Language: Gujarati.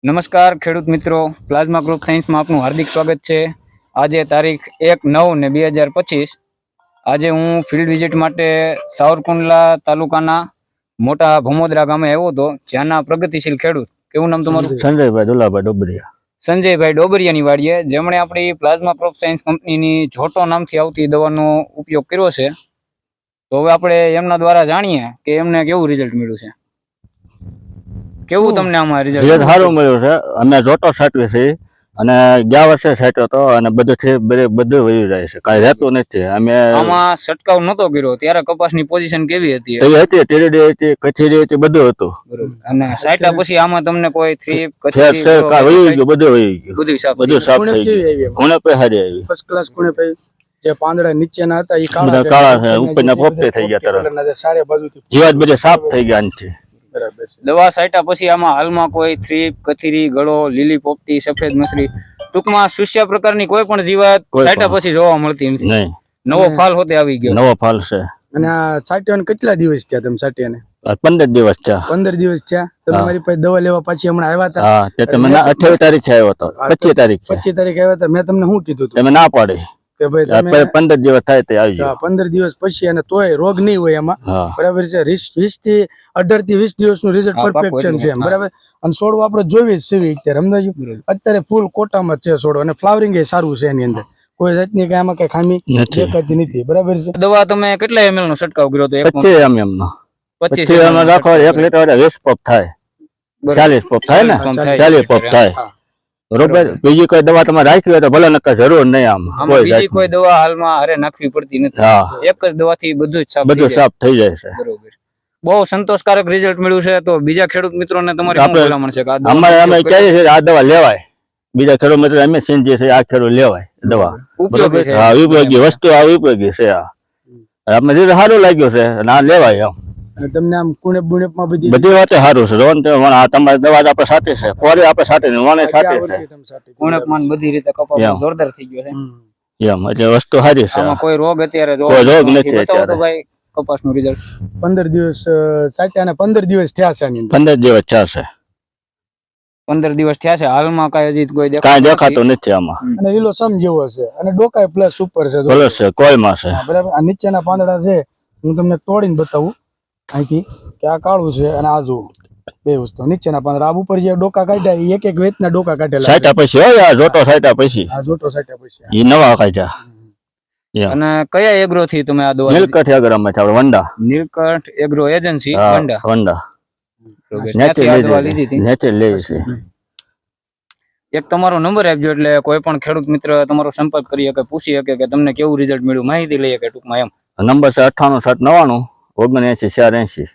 નમસ્કાર ખેડૂત મિત્રો, પ્લાઝમા ગ્રુપ સાયન્સમાં આપનું હાર્દિક સ્વાગત છે। આજે તારીખ 1/9/2025 આજે હું ફિલ્ડ વિઝિટ માટે સાવરકુંડલા તાલુકાના મોટા ભમોદરા ગામે આવ્યો હતો, જ્યાંના પ્રગતિશીલ ખેડૂત, કેવું નામ તમારું? સંજયભાઈ દુલાભાઈ ડોબરિયા। સંજયભાઈ ડોબરિયાની વાડીએ જેમણે આપણી પ્લાઝમા ક્રોપ સાયન્સ કંપનીની જોટો નામથી આવતી દવાનો ઉપયોગ કર્યો છે। તો હવે આપણે એમના દ્વારા જાણીએ કે એમને કેવું રિઝલ્ટ મળ્યું છે। કેવું તમને આમાં રિઝલ્ટ સારું મળ્યું છે। અમે જોટો સાટવી છે અને ગયા વર્ષે સાટ્યો હતો અને બધું વહી જાય છે, કાંઈ રહેતું નથી। અમે આમાં છંટકાવ નતો કર્યો ત્યારે કપાસની પોઝિશન કેવી હતી? હતી ટીરડી હતી, કચેરી હતી, બધું હતું। અને સાટ્યા પછી આમાં તમને કોઈ થ્રીપ વહી ગયું, બધું વહી ગયું, બધું સાફ થઈ ગયું। કોણે પે હારી આવી ફર્સ્ટ ક્લાસ કોણે પે જે પાંદડા નીચેના હતા એ કાળા છે, ઉપરના પોપટે થઈ ગયા, તરત સારે બાજુથી જીવાત બધે સાફ થઈ ગયા છે। બરાબર છે। દવા સાટ્યા પછી આમાં હાલમાં કોઈ થ્રીપ, કથીરી, ગળો, લીલી પોપટી, સફેદ મસરી, ટૂંકમાં સુસ્યા પ્રકારની કોઈ પણ જીવાત સાટ્યા પછી જોવા મળતી નથી। નહીં, નવો ફાલ હોતે આવી ગયો, નવો ફાલ છે। અને આ સાટ્યાને કેટલા દિવસ થયા તમે સાટ્યાને? 15 દિવસ થયા। 15 દિવસ થયા। તમે મારી પાસે દવા લેવા પાછી હમણાં આવ્યા હતા? હા, તે તમે 28 તારીખે આવ્યો હતો, 25 તારીખે 25 તારીખે આવ્યા હતા। મેં તમને શું કીધું હતું? તમે ના પાડી કે ભાઈ તમે 15 દિવસ થાય તે આવી જાવ। 15 દિવસ પછી અને તોય રોગ નહીં હોય એમાં, બરાબર છે। 20 થી 18 થી 20 દિવસનું રિઝલ્ટ પરફેક્શન છે, બરાબર। અને છોડવો આપણે જોઈએ જ છે અત્યારે, સમજાયું? અત્યારે ફૂલ કોટામાં છે છોડવો અને ફ્લાવરિંગ એ સારું છે, એની અંદર કોઈ જાતની કઈ આમાં કઈ ખામી દેખાતી નથી, બરાબર છે। દવા તમે કેટલા ml નો છંટકાવ કર્યો હતો? 25 ml નો। 25 ml રાખો, 1 લીટર 20 પપ થાય, 40 પપ થાય ને, 40 પપ થાય, બરોબર। બીજી કોઈ દવા તમે રાખી હોય તો ભલે, નકર જરૂર નહીં આમાં બીજી કોઈ દવા હાલમાં હારે નાખવી પડતી નથી, એક જ દવાથી બધું જ સાફ થઈ જાય છે। બરોબર, બહુ સંતોષકારક રિઝલ્ટ મળ્યું છે। તો બીજા ખેડૂત મિત્રોને તમારી શું ભલામણ છે? અમે કહીએ છીએ આ દવા લેવાય, બીજા ખેડૂત મિત્રો અમે સમજીએ છીએ આ ખેડૂત લેવાય દવા, ઉપયોગી છે, ઉપયોગી વસ્તુ, આ ઉપયોગી છે। આપણે સારું લાગ્યું છે, ના લેવાય એમ। તમને આમ કુણેપ બુણેપમાં બધી વાતે સારું છે। રોન તમારી દવા આપણે સાથે છે, પોરે આપણે સાથે ને વાને સાથે છે, કુણેપમાં બધી રીતે કપાસ જોરદાર થઈ ગયો છે એમ, એટલે વસ્તુ સારી છે। આમાં કોઈ રોગ અત્યારે કોઈ રોગ નથી અત્યારે। ભાઈ કપાસનું રિઝલ્ટ 15 દિવસ સાટ્યા અને 15 દિવસ થયા છે, 15 દિવસ થયા છે, 15 દિવસ થયા છે। હાલમાં કઈ હજી કોઈ દેખાતું નથી આમાં, અને લીલો સમ જેવો છે અને ડોકાય પ્લસ ઉપર છે, પ્લસ છે, કોઈમાં છે, બરાબર। આ નીચેના પાંદડા છે, હું તમને તોડીને બતાવું અહીંથી કે આ કાળું છે અને આ જુઓ, બે વસ્તુ નીચેના પાંદડા, આ ઉપર જે ડોકા કાઢ્યા એ એક વેતના ડોકા કાઢેલા સાટ્યા પછી હોય, આ જોટો સાટ્યા પછી, આ જોટો સાટ્યા પછી એ નવા કાઢ્યા। અને કયા એગ્રો થી તમે આ દવા? નીલકંઠ એગ્રો માં છે, આપણે વંડા, નીલકંઠ એગ્રો એજન્સી વંડા, નેચરલ લેવી છે। એક તમારો નંબર આપજો, એટલે કોઈ પણ ખેડૂત મિત્ર તમારો સંપર્ક કરી શકે, પૂછી શકે કે તમને કેવું રિઝલ્ટ મળ્યું, માહિતી લઈ શકે ટૂંકમાં એમ। નંબર છે 98 799 79 480।